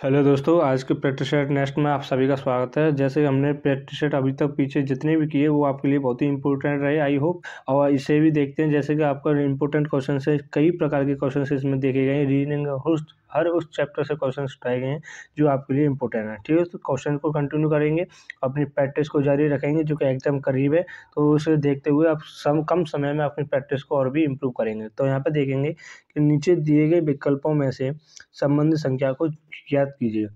Hello दोस्तों, आज के प्रैक्टिस सेट नेक्स्ट में आप सभी का स्वागत है। जैसे हमने प्रैक्टिस सेट अभी तक पीछे जितने भी किए वो आपके लिए बहुत ही इंपॉर्टेंट रहे, आई होप। और इसे भी देखते हैं, जैसे कि आपका इंपॉर्टेंट क्वेश्चन है, कई प्रकार के क्वेश्चन इसमें देखे गए हैं। रीजनिंग हर उस चैप्टर से क्वेश्चन उठाए गए हैं जो आपके लिए इंपॉर्टेंट है। ठीक है, तो क्वेश्चन को कंटिन्यू करेंगे, अपनी प्रैक्टिस को जारी रखेंगे, जो कि एग्जाम करीब है। तो उसे देखते हुए आप कम समय में अपनी प्रैक्टिस को और भी इम्प्रूव करेंगे। तो यहाँ पे देखेंगे कि नीचे दिए गए विकल्पों में से संबंधित संख्या को ज्ञात कीजिए।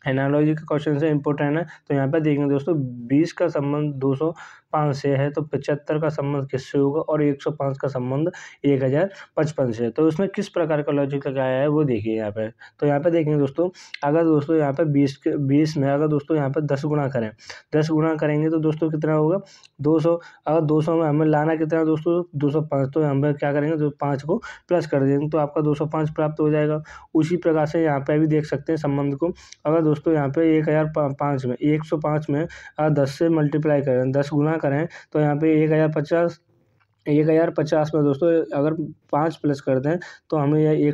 एनालॉजी का क्वेश्चन से इंपॉर्टेंट है। तो यहाँ पे देखेंगे दोस्तों, 20 का संबंध 205 से है, तो 75 का संबंध किससे होगा, और 105 का संबंध 1055 से है। तो उसमें किस प्रकार का लॉजिक लगाया है वो देखिए यहाँ पे। तो यहाँ पे देखेंगे दोस्तों, अगर दोस्तों यहाँ पे 20 में अगर दोस्तों यहाँ पे 10 गुणा करें, 10 गुणा करेंगे तो दोस्तों कितना होगा 200। अगर 200 में हमें लाना कितना है दोस्तों 205, तो हम क्या करेंगे तो 5 को प्लस कर देंगे, तो आपका 205 प्राप्त हो जाएगा। उसी प्रकार से यहाँ पे भी देख सकते हैं संबंध को। अगर दोस्तों यहाँ पे 1005 में 105 में 10 से मल्टीप्लाई करें, 10 गुना करें, तो यहाँ पे 1050 में दोस्तों अगर 5 प्लस कर दें तो हमें यह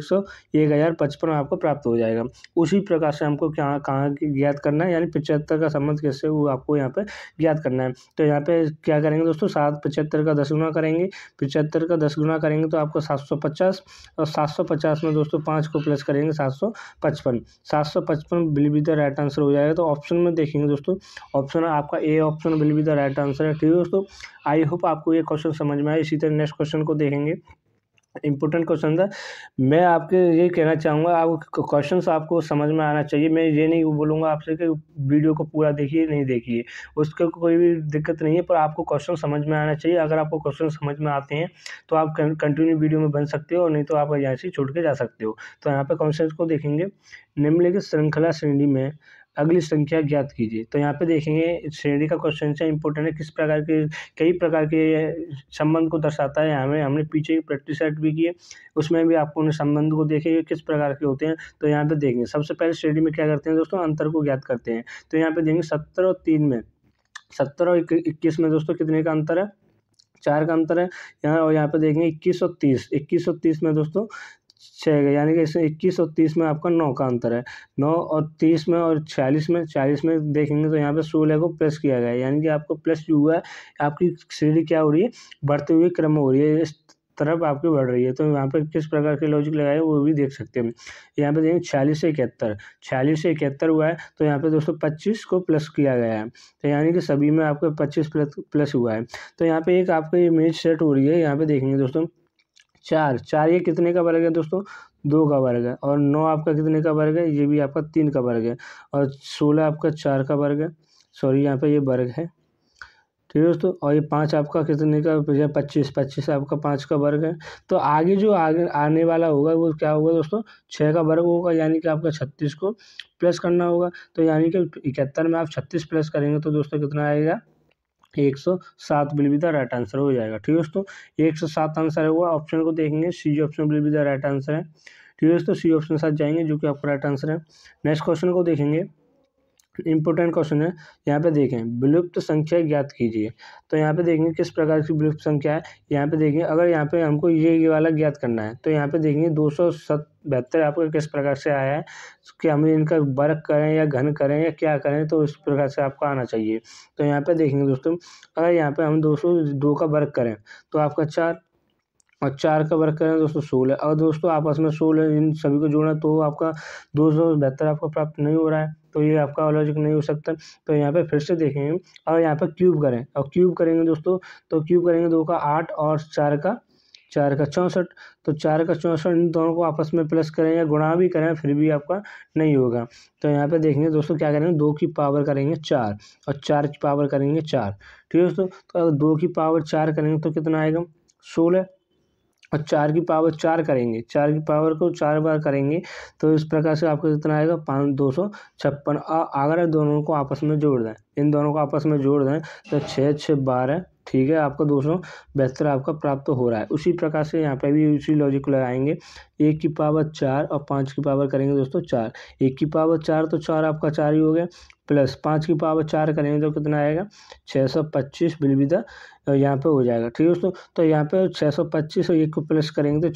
1055 आपको प्राप्त हो जाएगा। उसी प्रकार से हमको कहाँ ज्ञात करना है, यानी 75 का संबंध कैसे वो आपको यहाँ पे ज्ञात करना है। तो यहाँ पे क्या करेंगे दोस्तों, 75 का 10 गुना करेंगे, 75 का 10 गुना करेंगे तो आपको 750, और 750 में दोस्तों 5 को प्लस करेंगे 755 will be the right answer हो जाएगा। तो ऑप्शन में देखेंगे दोस्तों, ऑप्शन आपका A option will be the right answer है। ठीक है दोस्तों, आई होप आपको ये क्वेश्चन समझ में आया। इसी तरह नेक्स्ट क्वेश्चन को देखेंगे, इंपॉर्टेंट क्वेश्चन था। मैं आपके ये कहना चाहूँगा, आप क्वेश्चंस आपको समझ में आना चाहिए। मैं ये नहीं बोलूँगा आपसे कि वीडियो को पूरा देखिए नहीं देखिए, उसका कोई भी दिक्कत नहीं है, पर आपको क्वेश्चन समझ में आना चाहिए। अगर आपको क्वेश्चन समझ में आते हैं तो आप कंटिन्यू वीडियो में बन सकते हो, और नहीं तो आप यहाँ से छोड़ के जा सकते हो। तो यहाँ पे क्वेश्चन को देखेंगे, निम्नलिखित श्रृंखला श्रेणी में अगली संख्या ज्ञात कीजिए। तो यहाँ पे देखेंगे श्रेणी का क्वेश्चन है, इंपॉर्टेंट है, किस प्रकार के कई प्रकार के संबंध को दर्शाता है। हमने पीछे प्रैक्टिस सेट भी किए, उसमें भी आपको उन्हें संबंध को देखेंगे किस प्रकार के होते हैं। तो यहाँ पे देखेंगे, सबसे पहले श्रेणी में क्या करते हैं दोस्तों, अंतर को ज्ञात करते हैं। तो यहाँ पे देखेंगे 17 और 3 में, 17 और 21 में दोस्तों कितने का अंतर है, 4 का अंतर है यहाँ। और यहाँ पे देखेंगे 21 और 30 में दोस्तों 6 का, यानी कि इसमें 21 और 30 में आपका 9 का अंतर है। 9 और 30 में और 46 में देखेंगे तो यहाँ पे 16 को प्लस किया गया है, यानी कि आपको प्लस जो हुआ है, आपकी श्रेणी क्या हो रही है, बढ़ते हुए क्रम हो रही है, इस तरफ आपकी बढ़ रही है। तो यहाँ पे किस प्रकार के लॉजिक लगाए वो भी देख सकते हैं। यहाँ पे देखेंगे 46 से 71 हुआ है, तो यहाँ पे दोस्तों 25 को प्लस किया गया है, तो यानी कि सभी में आपको 25 प्लस हुआ है। तो यहाँ पे एक आपको इमेज सेट हो रही है। यहाँ पे देखेंगे दोस्तों 4 ये कितने का वर्ग है दोस्तों, 2 का वर्ग है। और 9 आपका कितने का वर्ग है, ये भी आपका 3 का वर्ग है। और 16 आपका 4 का वर्ग है, सॉरी यहाँ पे ये वर्ग है। ठीक है दोस्तों, और ये 5 आपका कितने का, 25 आपका 5 का वर्ग है। तो आगे जो आगे आने वाला होगा वो क्या होगा दोस्तों, 6 का वर्ग होगा, यानी कि आपका 36 को प्लस करना होगा। तो यानी कि 71 में आप 36 प्लस करेंगे तो दोस्तों कितना आएगा, 107 will be the right answer हो जाएगा। ठीक है दोस्तों, 107 आंसर हुआ। ऑप्शन को देखेंगे, C option will be the right answer है। ठीक है दोस्तों, सी ऑप्शन के साथ जाएंगे, जो कि आपका राइट आंसर है। नेक्स्ट क्वेश्चन को देखेंगे, इंपॉर्टेंट क्वेश्चन है। यहाँ पे देखें, विलुप्त संख्या ज्ञात कीजिए। तो यहाँ पे देखेंगे किस प्रकार की विलुप्त संख्या है। यहाँ पे देखेंगे, अगर यहाँ पे हमको ये वाला ज्ञात करना है, तो यहाँ पे देखेंगे 272 आपका किस प्रकार से आया है, कि हमें इनका वर्ग करें या घन करें या क्या करें, तो इस प्रकार से आपको आना चाहिए। तो यहाँ पे देखेंगे दोस्तों, अगर यहाँ पे हम 202 का वर्ग करें तो आपका 4, और 4 का वर्ग करें दोस्तों 16। और दोस्तों आपस में 16 इन सभी को जोड़ना तो आपका 272 आपको प्राप्त नहीं हो रहा है, तो ये आपका लॉजिक नहीं हो सकता। तो यहाँ पे फिर से देखेंगे, और यहाँ पे क्यूब करें, और क्यूब करेंगे दोस्तों, तो क्यूब करेंगे 2 का 8 और 4 का 64। तो 4 का 64, इन दोनों को आपस में प्लस करें या गुणा भी करें फिर भी आपका नहीं होगा। तो यहाँ पे देखेंगे दोस्तों क्या करेंगे, 2 की पावर करेंगे 4 और 4 की पावर करेंगे 4। ठीक है दोस्तों, तो अगर 2 की पावर 4 करेंगे तो कितना आएगा 16, और 4 की पावर 4 करेंगे, 4 की पावर को 4 बार करेंगे तो इस प्रकार से आपको कितना आएगा 256। अगर दोनों को आपस में जोड़ दें, इन दोनों को आपस में जोड़ दें तो 6 6 12, ठीक है, आपको 272 आपका प्राप्त हो रहा है। उसी प्रकार से यहाँ पे भी उसी लॉजिक को लगाएंगे, 1 की पावर 4 और 5 की पावर करेंगे दोस्तों 4। 1 की पावर 4 तो 4 आपका 4 ही हो गया, प्लस 5 की पावर 4 करेंगे तो कितना आएगा 625 विल बी द यहाँ पे हो जाएगा। ठीक है दोस्तों, तो यहाँ पे 625 और 1 को प्लस करेंगे तो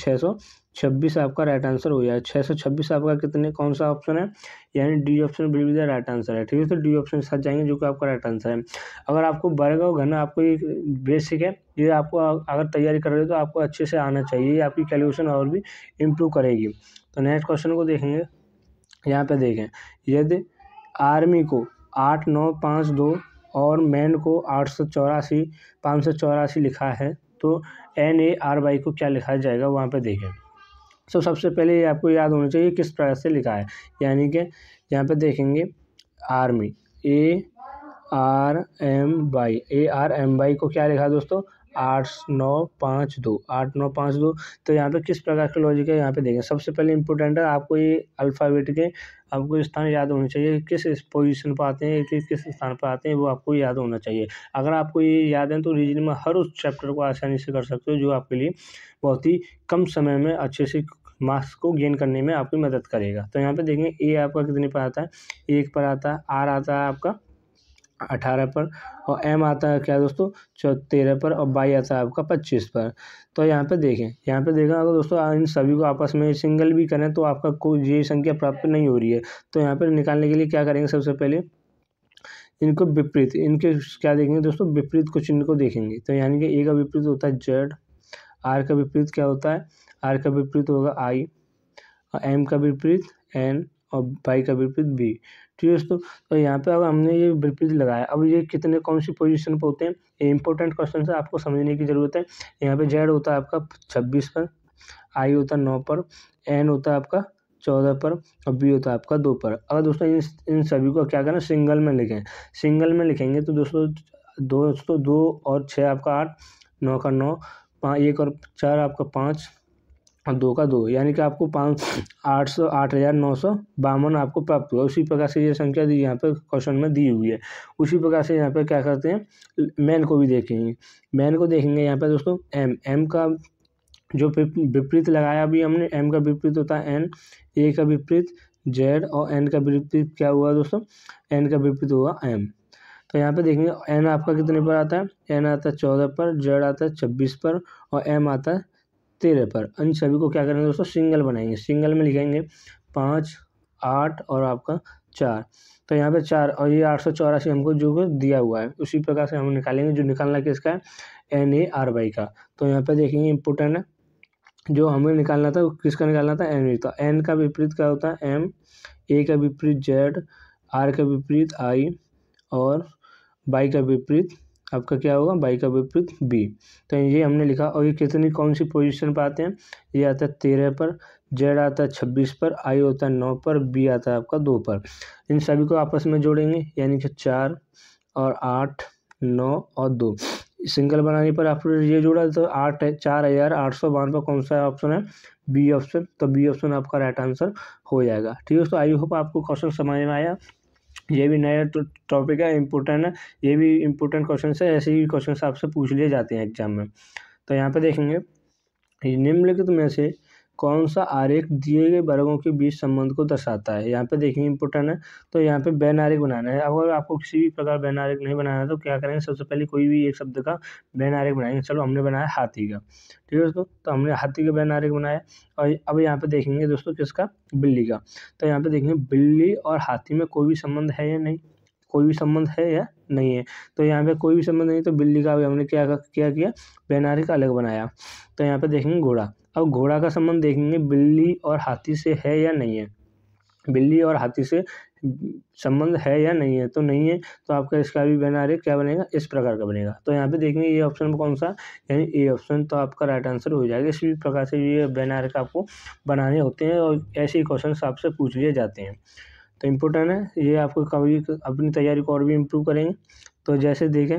626 आपका राइट आंसर हो जाए। 626 आपका कितने कौन सा ऑप्शन है, यानी D option will be the right answer है। ठीक है, तो डी ऑप्शन के साथ जाएंगे जो कि आपका राइट आंसर है। अगर आपको वर्ग और घन आपको ये बेसिक है, ये आपको अगर तैयारी कर रहे हो तो आपको अच्छे से आना चाहिए, ये आपकी कैलकुलेशन और भी इम्प्रूव करेगी। तो नेक्स्ट क्वेश्चन को देखेंगे। यहाँ पे देखें, यदि आर्मी को 8952 और मैन को 584 लिखा है तो NARY को क्या लिखा जाएगा, वहाँ पे देखें। तो सबसे पहले ये आपको याद होना चाहिए किस प्रकार से लिखा है, यानी कि यहाँ पे देखेंगे आर्मी ARMY को क्या लिखा है दोस्तों, 8952। तो यहाँ पे किस प्रकार का लॉजिक है यहाँ पे देखें। सबसे पहले इंपॉर्टेंट है आपको ये अल्फ़ाबेट के आपको स्थान याद होने चाहिए, किस पोजीशन पर आते हैं, किस स्थान पर आते हैं, वो आपको याद होना चाहिए। अगर आपको ये याद है तो रीजनिंग में हर उस चैप्टर को आसानी से कर सकते हो, जो आपके लिए बहुत ही कम समय में अच्छे से मार्क्स को गेन करने में आपकी मदद करेगा। तो यहाँ पे देखेंगे ए आपका कितने पर आता है, 1 पर आता है, आर आता है आपका 18 पर, और एम आता है क्या दोस्तों 13 पर, और बाई आता है आपका 25 पर। तो यहाँ पे देखें, अगर दोस्तों इन सभी को आपस में सिंगल भी करें तो आपका कोई ये संख्या प्राप्त नहीं हो रही है। तो यहाँ पर निकालने के लिए क्या करेंगे, सबसे पहले इनको विपरीत, इनके क्या देखेंगे दोस्तों, विपरीत कुछ इनको देखेंगे। तो यानी कि ए का विपरीत होता है जेड, आर का विपरीत क्या होता है, आर का विपरीत होगा आई, और एम का विपरीत एन, और बाई का विपरीत बी। ठीक है दोस्तों, तो यहाँ पे अगर हमने ये विपरीत लगाया, अब ये कितने कौन सी पोजीशन पे होते हैं, ये इंपॉर्टेंट क्वेश्चन है, आपको समझने की ज़रूरत है। यहाँ पे जेड होता है आपका 26 पर, आई होता है 9 पर, एन होता है आपका 14 पर, और बी होता है आपका 2 पर। अगर दोस्तों इन सभी को क्या करना, सिंगल में लिखें। सिंगल में लिखेंगे तो दोस्तों 2 और 6 आपका 8, 9 का 9, 1 और 4 आपका 5, और 2 का 2, यानी कि आपको 8,952 आपको प्राप्त हुआ। उसी प्रकार से ये संख्या दी यहाँ पे क्वेश्चन में दी हुई है। उसी प्रकार से यहाँ पे क्या करते हैं, मैन को भी देखेंगे। मैन को देखेंगे यहाँ पे दोस्तों एम का जो विपरीत लगाया अभी हमने, एम का विपरीत होता है एन, ए का विपरीत जेड, और एन का विपरीत क्या हुआ दोस्तों, एन का विपरीत हुआ एम। तो यहाँ पे देखेंगे एन आपका कितने पर आता है, एन आता है 14 पर, जेड आता है 26 पर, और एम आता है 13 पर। इन सभी को क्या करेंगे दोस्तों, सिंगल बनाएंगे। सिंगल में लिखेंगे 5, 8 और आपका 4। तो यहाँ पे 4 और ये 884 हमको जो दिया हुआ है, उसी प्रकार से हम निकालेंगे। जो निकालना किसका है, NARY का। तो यहाँ पे देखेंगे इंपोर्टेंट है, जो हमें निकालना था किसका निकालना था, एन का। एन का विपरीत क्या होता है एम, ए का विपरीत जेड, आर का विपरीत आई, और बाई का विपरीत आपका क्या होगा, बाई का विपरीत बी। तो ये हमने लिखा। और ये कितनी कौन सी पोजीशन पर आते हैं, ये आता है 13 पर, जेड आता है 26 पर, आई होता है 9 पर, बी आता है आपका 2 पर। इन सभी को आपस में जोड़ेंगे, यानी कि 4 और 8, 9 और 2। सिंगल बनाने पर आपने ये जोड़ा तो 4,852 कौन सा ऑप्शन है, बी ऑप्शन। तो बी ऑप्शन आपका राइट आंसर हो जाएगा। ठीक है दोस्तों, आई होप आपको क्वेश्चन समझ में आया। ये भी नया टॉपिक है, इम्पोर्टेंट है, ये भी इम्पोर्टेंट क्वेश्चन है, ऐसे ही क्वेश्चन आपसे पूछ लिए जाते हैं एग्जाम में। तो यहाँ पे देखेंगे, निम्नलिखित में से कौन सा आरेख दिए गए वर्गों के बीच संबंध को दर्शाता है। यहाँ पे देखेंगे इंपॉर्टेंट है। तो यहाँ पे बैन आरेख बनाना है। अगर आपको किसी भी प्रकार बैन आरेख नहीं बनाना है तो क्या करेंगे, सबसे पहले कोई भी एक शब्द का बैन आरेख बनाएंगे। चलो हमने बनाया हाथी का, ठीक है दोस्तों, तो हमने हाथी का बैन आरेख बनाया। और अब यहाँ पे देखेंगे दोस्तों किसका, बिल्ली का। तो यहाँ पे देखेंगे बिल्ली और हाथी में कोई भी संबंध है या नहीं, कोई भी संबंध है या नहीं है। तो यहाँ पे कोई भी संबंध नहीं, तो बिल्ली का भी हमने क्या किया, बैन आरेख अलग बनाया। तो यहाँ पे देखेंगे घोड़ा। अब घोड़ा का संबंध देखेंगे बिल्ली और हाथी से है या नहीं है, बिल्ली और हाथी से संबंध है या नहीं है। तो नहीं है, तो आपका इसका भी बैन आरेख क्या बनेगा, इस प्रकार का बनेगा। तो यहाँ पे देखेंगे ये ऑप्शन में कौन सा, यानी ए ऑप्शन, तो आपका राइट आंसर हो जाएगा। इसी प्रकार से ये बैन आरेख आपको बनाने होते हैं और ऐसे ही क्वेश्चन आपसे पूछ लिए जाते हैं। तो इम्पोर्टेंट है, ये आपको कभी अपनी तैयारी को और भी इम्प्रूव करेंगे। तो जैसे देखें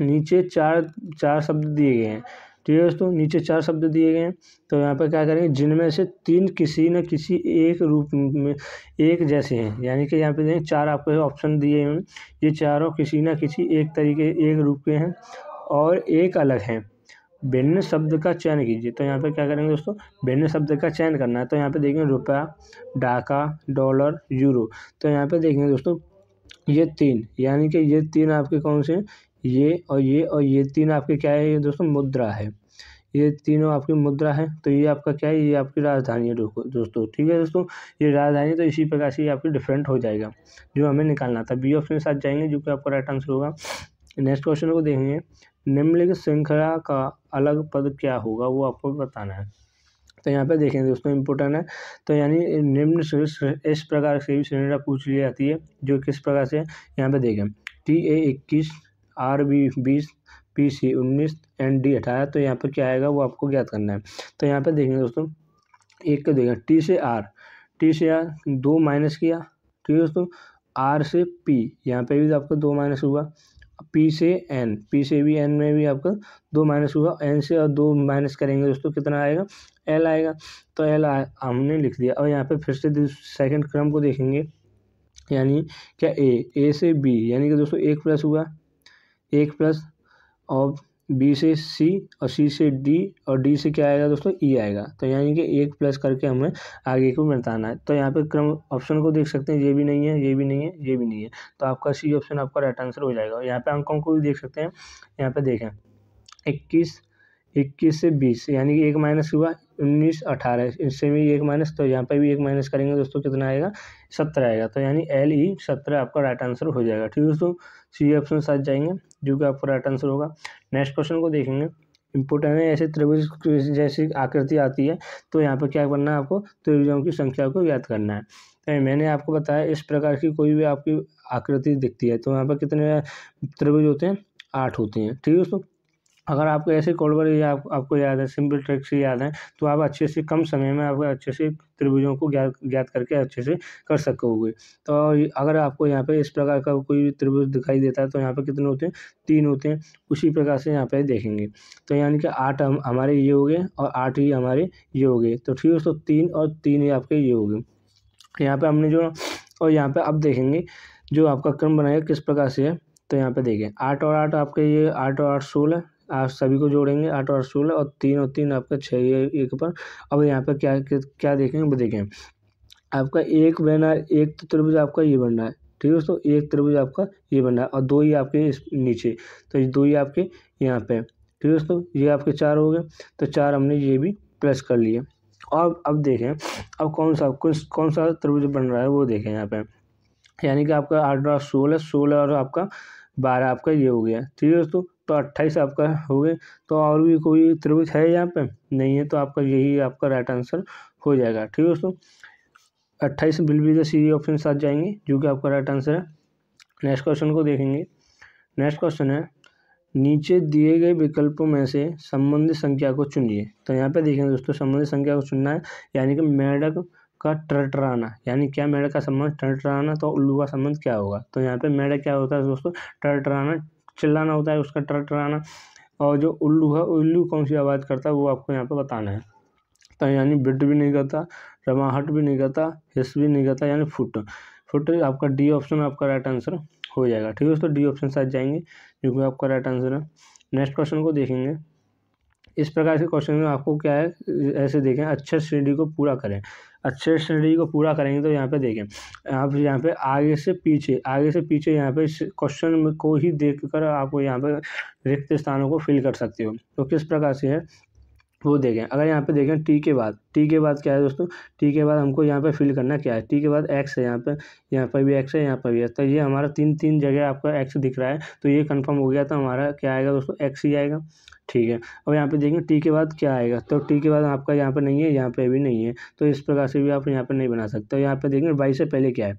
नीचे चार शब्द दिए गए हैं, ठीक है दोस्तों, नीचे 4 शब्द दिए गए हैं। तो यहाँ पर क्या करेंगे, जिनमें से 3 किसी न किसी एक रूप में एक जैसे हैं, यानी कि यहाँ पे देखें 4 आपको ऑप्शन दिए हैं, ये चारों किसी न किसी एक तरीके एक रूप के हैं और एक अलग हैं। भिन्न शब्द का चयन कीजिए। तो यहाँ पे क्या करेंगे दोस्तों, भिन्न शब्द का चयन करना है। तो यहाँ पे देखेंगे रुपया, डाका, डॉलर, यूरो। तो यहाँ पे देखेंगे दोस्तों ये 3, यानी कि ये 3 आपके कौन से हैं, ये और ये 3 आपके क्या है, ये दोस्तों मुद्रा है। ये तीनों आपकी मुद्रा है, तो ये आपका क्या है, ये आपकी राजधानी है दोस्तों। ठीक है दोस्तों, ये राजधानी, तो इसी प्रकार से ये आपकी डिफरेंट हो जाएगा जो हमें निकालना था। बी ऑप्शन के साथ जाएंगे जो कि आपका राइट आंसर होगा। नेक्स्ट क्वेश्चन को देखेंगे, निम्नलिखित श्रृंखला का अलग पद क्या होगा, वो आपको बताना है। तो यहाँ पे देखें दोस्तों, इम्पोर्टेंट है। तो यानी निम्न इस प्रकार से भी श्रेणी पूछ ली जाती है, जो किस प्रकार से, यहाँ पे देखें TA 21, RB 20, PC 19 and D 18। तो यहाँ पर क्या आएगा वो आपको ज्ञात करना है। तो यहाँ पे देखेंगे दोस्तों, एक को देखें T से R 2 माइनस किया, ठीक है दोस्तों। R से P, यहाँ पे भी आपका 2 माइनस हुआ। P से N भी N में भी आपका 2 माइनस हुआ। N से और 2 माइनस करेंगे दोस्तों, कितना आएगा, L आएगा। तो L हमने लिख दिया। और यहाँ पे फिर से सेकंड क्रम को देखेंगे, यानी क्या A से B, यानी कि दोस्तों 1 प्लस हुआ, 1 प्लस, और B से C और C से D और D से क्या आएगा दोस्तों, E आएगा। तो यानी कि 1 प्लस करके हमें आगे को बताना है। तो यहाँ पे क्रम ऑप्शन को देख सकते हैं, ये भी नहीं है, ये भी नहीं है, ये भी नहीं है, तो आपका C ऑप्शन आपका राइट आंसर हो जाएगा। यहाँ पे अंकों को भी देख सकते हैं, यहाँ पे देखें 21 से 20, यानी कि 1 माइनस हुआ, 19 18, इससे भी 1 माइनस, तो यहाँ पे भी 1 माइनस करेंगे दोस्तों, कितना आएगा, 17 आएगा। तो यानी LE 17 आपका राइट आंसर हो जाएगा। ठीक है दोस्तों, C ऑप्शन साथ जाएंगे जो कि आपका राइट आंसर होगा। नेक्स्ट क्वेश्चन को देखेंगे, इंपोर्टेंट है। ऐसे त्रिभुज जैसी आकृति आती है, तो यहाँ पर क्या करना है आपको, त्रिभुजों की संख्या को ज्ञात करना है। तो मैंने आपको बताया, इस प्रकार की कोई भी आपकी आकृति दिखती है, तो यहाँ पर कितने त्रिभुज होते हैं, 8 होते हैं। ठीक है दोस्तों, अगर आपको ऐसे कोड आपको याद है, सिंपल ट्रिक से याद है, तो आप अच्छे से कम समय में आप अच्छे से त्रिभुजों को ज्ञात करके अच्छे से कर सकोगे। तो अगर आपको यहाँ पे इस प्रकार का कोई त्रिभुज दिखाई देता है, तो यहाँ पे कितने होते हैं, 3 होते हैं। उसी प्रकार से यहाँ पे देखेंगे, तो यानी कि 8 हमारे ये हो गए और 8 ही हमारे ये हो गए। तो ठीक है, तो 3 और 3 ही आपके ये हो गए। यहाँ पे हमने जो, और यहाँ पे अब देखेंगे जो आपका क्रम बनाएगा किस प्रकार से है। तो यहाँ पे देखें 8 और 8 आपके, ये 8 और 8 16, आप सभी को जोड़ेंगे, 8 और 16, और 3 और 3 आपका 6, ये एक पर। अब यहाँ पे क्या देखेंगे, वो देखें आपका एक बना, एक तो त्रिभुज आपका ये बन रहा है। ठीक है दोस्तों, एक त्रिभुज आपका ये बन रहा है और 2 ही आपके इस नीचे, तो ये 2 ही आपके यहाँ पे। ठीक है दोस्तों, ये आपके 4 हो गए, तो 4 हमने ये भी प्लस कर लिए। और अब देखें, अब कौन सा त्रिभुज बन रहा है वो देखें यहाँ पे, यानी कि आपका 8 और 16 और आपका 12 आपका ये हो गया। ठीक है दोस्तों, तो 28 आपका हो गए। तो और भी कोई त्रिभुज है यहाँ पे, नहीं है, तो आपका यही आपका राइट आंसर हो जाएगा। ठीक है दोस्तों, 28 बिल भी C ऑप्शन के साथ जाएंगे जो कि आपका राइट आंसर है। नेक्स्ट क्वेश्चन को देखेंगे। नेक्स्ट क्वेश्चन है, नीचे दिए गए विकल्पों में से संबंधित संख्या को चुनिए। तो यहाँ पे देखेंगे दोस्तों, संबंधित संख्या को चुनना है, यानी कि मेढक का टरटराना, यानी क्या, मेढक का संबंध टरटराना, तो उल्लू का संबंध क्या होगा। तो यहाँ पे मेढक क्या होता है दोस्तों, टरटराना, चिल्लाना होता है उसका टरटराना। और जो उल्लू है, उल्लू कौन सी आवाज़ करता है वो आपको यहाँ पे बताना है। तो यानी बिट भी नहीं करता, रमाहट भी नहीं करता, हिस भी नहीं करता, यानी फुट आपका D ऑप्शन आपका राइट आंसर हो जाएगा। ठीक है दोस्तों, D ऑप्शन साथ जाएंगे जो कि आपका राइट आंसर है। नेक्स्ट क्वेश्चन को देखेंगे। इस प्रकार के क्वेश्चन में आपको क्या है, ऐसे देखें, अक्षर श्रेणी को पूरा करें। अक्षर श्रेणी को पूरा करेंगे तो यहाँ पे देखें, आप यहाँ पे आगे से पीछे यहाँ पे क्वेश्चन को ही देखकर आप यहाँ पे रिक्त स्थानों को फिल कर सकते हो। तो किस प्रकार से है वो देखें। अगर यहाँ पे देखें टी के बाद क्या है दोस्तों, टी के बाद हमको यहाँ पे फिल करना क्या है, टी के बाद एक्स है, यहाँ पर भी एक्स है, यहाँ पर भी है। तो ये हमारा तीन जगह आपका एक्स दिख रहा है, तो ये कंफर्म हो गया। तो हमारा क्या आएगा दोस्तों, एक्स ही आएगा। ठीक है, अब यहाँ पे देखेंगे टी के बाद क्या आएगा, तो टी के बाद आपका यहाँ पर नहीं है, यहाँ पे भी नहीं है, तो इस प्रकार से भी आप यहाँ पर नहीं बना सकते। तो यहाँ पे देखेंगे 22 से पहले क्या है,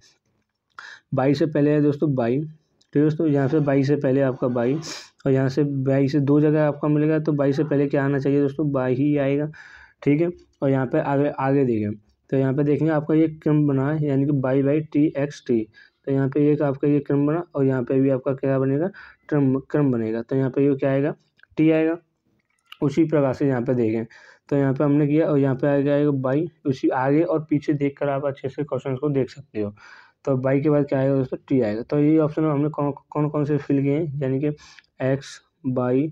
22 से पहले है दोस्तों 22। ठीक है दोस्तों, यहाँ से 22 से पहले आपका 22, और यहाँ से 22 से 2 जगह आपका मिलेगा, तो 22 से पहले क्या आना चाहिए दोस्तों, 22 ही आएगा। ठीक है, और यहाँ पे आगे देखें, तो यहाँ पे देखेंगे आपका ये क्रम बना है, यानी कि y/t(x)t। तो यहाँ पे एक आपका ये क्रम बना, और यहाँ पे भी आपका क्या बनेगा, क्रम बनेगा। तो यहाँ पे ये क्या आएगा, t आएगा। उसी प्रकार से यहाँ पे देखें, तो यहाँ पे हमने किया, और यहाँ पे आएगा 22। उसी आगे और पीछे देखकर आप अच्छे से क्वेश्चन को देख सकते हो। तो 22 के बाद क्या आएगा दोस्तों, टी आएगा। तो ये ऑप्शन हमने कौन से फिल किए हैं, यानी कि एक्स, वाई,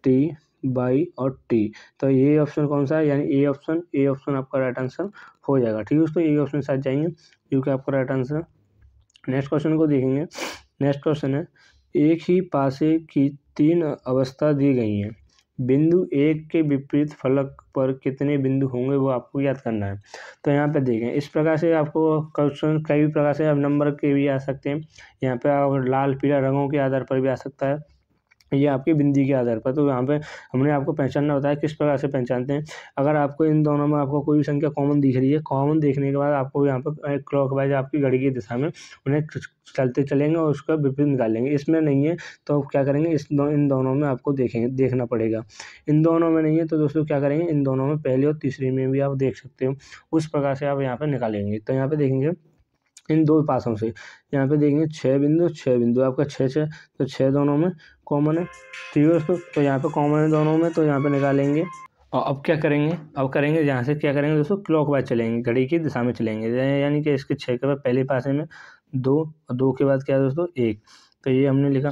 टी, वाई और टी। तो ये ऑप्शन कौन सा है, यानी ए ऑप्शन आपका राइट आंसर हो जाएगा। ठीक है दोस्तों, ये ऑप्शन साथ जाएंगे क्योंकि आपका राइट आंसर। नेक्स्ट क्वेश्चन को देखेंगे। नेक्स्ट क्वेश्चन है, एक ही पासे की 3 अवस्था दी गई हैं, बिंदु एक के विपरीत फलक पर कितने बिंदु होंगे वो आपको याद करना है। तो यहाँ पे देखें, इस प्रकार से आपको क्वेश्चन कई प्रकार से, अब नंबर के भी आ सकते हैं, यहाँ पे आप लाल पीला रंगों के आधार पर भी आ सकता है, ये आपकी बिंदी के आधार पर। तो यहाँ पे हमने आपको पहचानना बताया किस प्रकार से पहचानते हैं। अगर आपको इन दोनों में आपको कोई भी संख्या कॉमन दिख रही है, कॉमन देखने के बाद आपको यहाँ पर क्लॉकवाइज आपकी घड़ी की दिशा में उन्हें चलते चलेंगे और उसका विपरीत निकालेंगे। इसमें नहीं है तो क्या करेंगे, इन दोनों में आपको देखना पड़ेगा। इन दोनों में नहीं है तो दोस्तों क्या करेंगे, इन दोनों में पहले और तीसरी में भी आप देख सकते हो, उस प्रकार से आप यहाँ पर निकालेंगे। तो यहाँ पर देखेंगे इन दो पासों से, यहाँ पे देखेंगे 6 बिंदु आपका 6 तो 6 दोनों में कॉमन है, ठीक है दोस्तों। तो यहाँ पे कॉमन है दोनों में, तो यहाँ पे निकालेंगे। और अब क्या करेंगे, अब करेंगे यहाँ से क्या करेंगे दोस्तों, क्लॉकवाइज चलेंगे, घड़ी की दिशा में चलेंगे, यानी कि इसके 6 के बाद पहले पासे में 2 और 2 के बाद क्या है दोस्तों 1, तो ये हमने लिखा।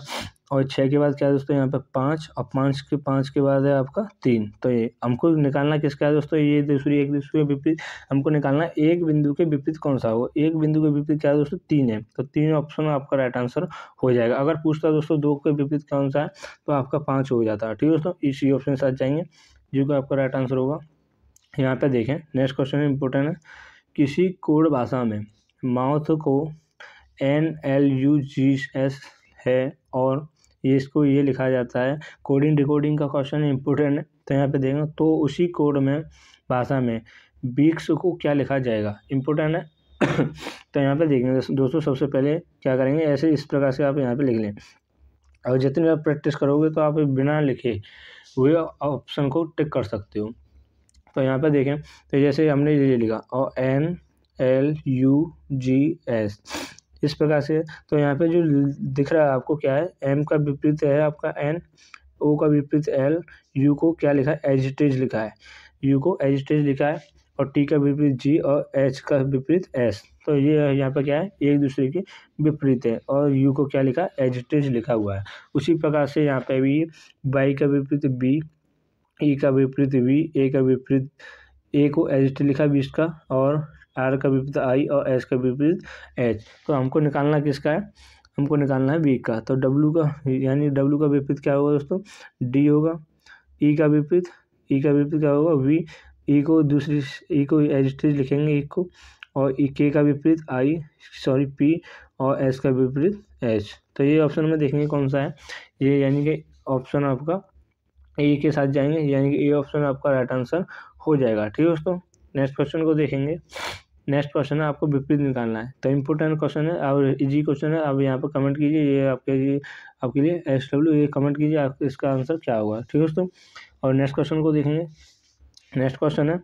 और 6 के बाद क्या है दोस्तों यहाँ पे 5, और 5 के बाद है आपका 3। तो ये हमको निकालना किसका है दोस्तों, ये दूसरी एक दूसरे के विपरीत हमको निकालना है, एक बिंदु के विपरीत कौन सा हो। एक बिंदु के विपरीत क्या है दोस्तों 3 है, तो 3 ऑप्शन आपका राइट आंसर हो जाएगा। अगर पूछता दोस्तों 2 के विपरीत कौन सा है तो आपका 5 हो जाता है, ठीक है दोस्तों। इसी ऑप्शन के साथ जाएंगे जो कि आपका राइट आंसर होगा। यहाँ पे देखें नेक्स्ट क्वेश्चन इंपॉर्टेंट है, किसी कोड भाषा में माउथ को NLUGS है और इसको ये लिखा जाता है, कोडिंग डिकोडिंग का क्वेश्चन इंपॉर्टेंट है। तो यहाँ पे देखेंगे तो उसी कोड में भाषा में बीक्स को क्या लिखा जाएगा, इंपॉर्टेंट है। तो यहाँ पे देखेंगे दोस्तों, सबसे पहले क्या करेंगे, ऐसे इस प्रकार से आप यहाँ पे लिख लें, और जितनी आप प्रैक्टिस करोगे तो आप बिना लिखे हुए ऑप्शन को टिक कर सकते हो। तो यहाँ पे देखें, तो जैसे हमने ये लिखा और NLUGS इस प्रकार से, तो यहाँ पे जो दिख रहा है आपको क्या है, M का विपरीत है आपका N, O का विपरीत L, U को क्या लिखा है, एजिटेज लिखा है, U को एजिटेज लिखा है, और T का विपरीत G और H का विपरीत S। तो ये यहाँ पर क्या है, एक दूसरे के विपरीत है, और U को क्या लिखा है, एजिटेज लिखा हुआ है। उसी प्रकार से यहाँ पे भी Y का विपरीत B, E का विपरीत V, A का विपरीत A को एजिटेज लिखा 20 का, और R का विपरीत I और S का विपरीत H। तो हमको निकालना किसका है, हमको निकालना है V का। तो W का, यानी W का विपरीत क्या होगा दोस्तों, D होगा। E का विपरीत क्या होगा, V। E को एजिटेज लिखेंगे एक को, और K का विपरीत P, और S का विपरीत H। तो ये ऑप्शन में देखेंगे कौन सा है ये, यानी कि ऑप्शन आपका ए के साथ जाएंगे, यानी कि ए ऑप्शन आपका राइट आंसर हो जाएगा, ठीक है दोस्तों। नेक्स्ट क्वेश्चन को देखेंगे। नेक्स्ट क्वेश्चन है आपको विपरीत निकालना है, तो इंपॉर्टेंट क्वेश्चन है और इजी क्वेश्चन है। अब यहाँ पर कमेंट कीजिए, ये आपके लिए SW, ये कमेंट कीजिए आप इसका आंसर क्या होगा, ठीक है दोस्तों। और नेक्स्ट क्वेश्चन को देखेंगे। नेक्स्ट क्वेश्चन है,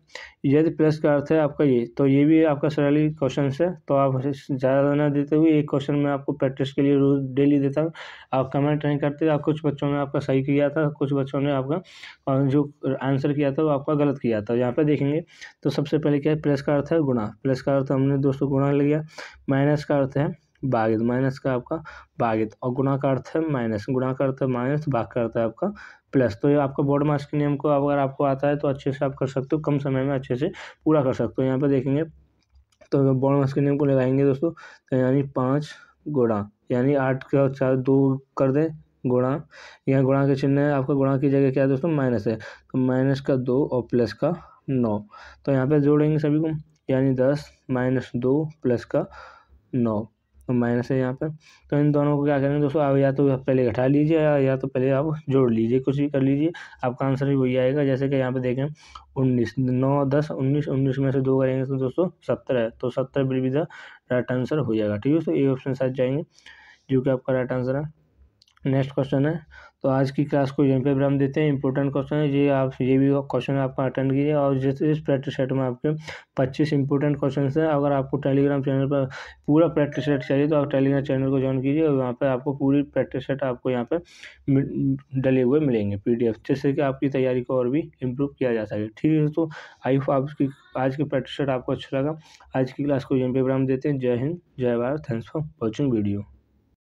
यदि प्लस का अर्थ है आपका ये, तो ये भी आपका सरल क्वेश्चन है। तो आप ज़्यादा ना देते हुए एक क्वेश्चन में आपको प्रैक्टिस के लिए रोज डेली देता हूँ, आप कमेंट नहीं करते। आप कुछ बच्चों ने आपका सही किया था, कुछ बच्चों ने आपका जो आंसर किया था वो आपका गलत किया था। यहाँ पे देखेंगे तो सबसे पहले क्या है, प्लस का अर्थ है गुणा, प्लस का अर्थ हमने दोस्तों गुणा लिया। माइनस का अर्थ है भागित, माइनस का आपका भागित, और गुणा का अर्थ है माइनस, गुणा का अर्थ है माइनस, भाग का अर्थ है आपका प्लस। तो ये आपका बोर्ड मार्क्स के नियम को अगर आपको आता है तो अच्छे से आप कर सकते हो, कम समय में अच्छे से पूरा कर सकते हो। यहाँ पे देखेंगे तो बोर्ड मार्क्स के नियम को लगाएंगे दोस्तों, तो यानी 5 गुणा, यानी 8 का 4 2 कर दें गुणा, यहाँ गुणा के चिन्ह है आपका, गुणा की जगह क्या है दोस्तों माइनस है, तो माइनस का 2 और प्लस का 9। तो यहाँ पे जोड़ेंगे सभी को, यानी 10 माइनस 2 प्लस का 9, तो माइनस है यहाँ पे। तो इन दोनों को क्या करेंगे दोस्तों, आप या तो पहले घटा लीजिए या तो पहले आप जोड़ लीजिए, कुछ भी कर लीजिए, आपका आंसर भी वही आएगा। जैसे कि यहाँ पे देखें 19, 9 10 19, 19 में से 2 करेंगे तो दोस्तों 70 है, तो 70 will be the right answer हो जाएगा, ठीक है। तो ये ऑप्शन साथ जाएंगे जो कि आपका राइट आंसर है। नेक्स्ट क्वेश्चन है, तो आज की क्लास को यहीं पे विराम देते हैं। इंपॉर्टेंट क्वेश्चन है ये भी क्वेश्चन आपका अटेंड कीजिए, और जैसे इस प्रैक्टिस सेट में आपके 25 इंपॉर्टेंट क्वेश्चन हैं। अगर आपको टेलीग्राम चैनल पर पूरा प्रैक्टिस सेट चाहिए तो आप टेलीग्राम चैनल को ज्वाइन कीजिए, और वहाँ पे आपको पूरी प्रैक्टिस सेट आपको यहाँ पे डले हुए मिलेंगे PDF, जिससे कि आपकी तैयारी को और भी इम्प्रूव किया जा सके, ठीक है। तो आई होप आपकी आज की प्रैक्टिस सेट आपको अच्छा लगा। आज की क्लास को यहीं पे विराम देते हैं। जय हिंद, जय Bharat, thanks for watching video.